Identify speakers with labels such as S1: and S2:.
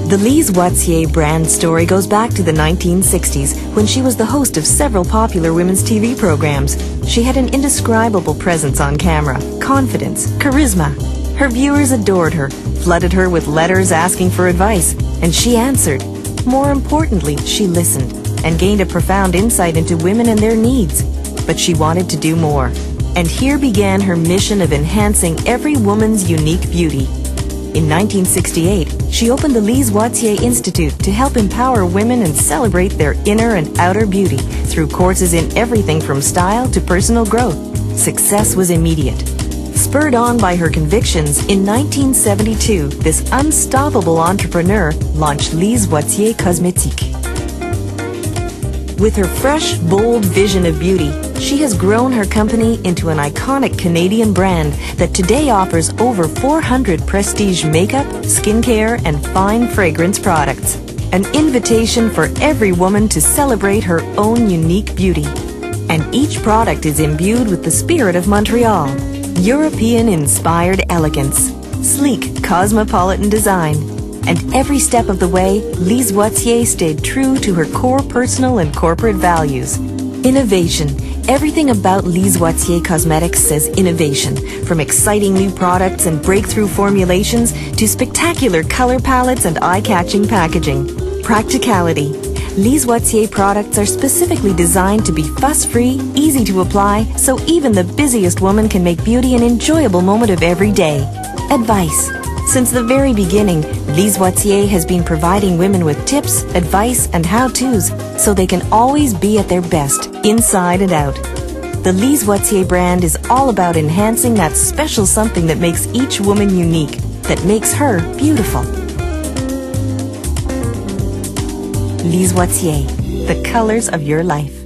S1: The Lise Wattier brand story goes back to the 1960s when she was the host of several popular women's TV programs. She had an indescribable presence on camera, confidence, charisma. Her viewers adored her, flooded her with letters asking for advice, and she answered. More importantly, she listened and gained a profound insight into women and their needs. But she wanted to do more. And here began her mission of enhancing every woman's unique beauty. In 1968, she opened the Lise Wattier Institute to help empower women and celebrate their inner and outer beauty through courses in everything from style to personal growth. Success was immediate. Spurred on by her convictions, in 1972, this unstoppable entrepreneur launched Lise Wattier Cosmétiques. With her fresh, bold vision of beauty, she has grown her company into an iconic Canadian brand that today offers over 400 prestige makeup, skincare, and fine fragrance products. An invitation for every woman to celebrate her own unique beauty. And each product is imbued with the spirit of Montreal. European-inspired elegance, sleek, cosmopolitan design. And every step of the way, Lise Wattier stayed true to her core personal and corporate values. Innovation. Everything about Lise Wattier Cosmetics says innovation, from exciting new products and breakthrough formulations to spectacular color palettes and eye-catching packaging. Practicality. Lise Wattier products are specifically designed to be fuss-free, easy to apply, so even the busiest woman can make beauty an enjoyable moment of every day. Advice. Since the very beginning, Lise Wattier has been providing women with tips, advice, and how-tos so they can always be at their best, inside and out. The Lise Wattier brand is all about enhancing that special something that makes each woman unique, that makes her beautiful. Lise Wattier, the colors of your life.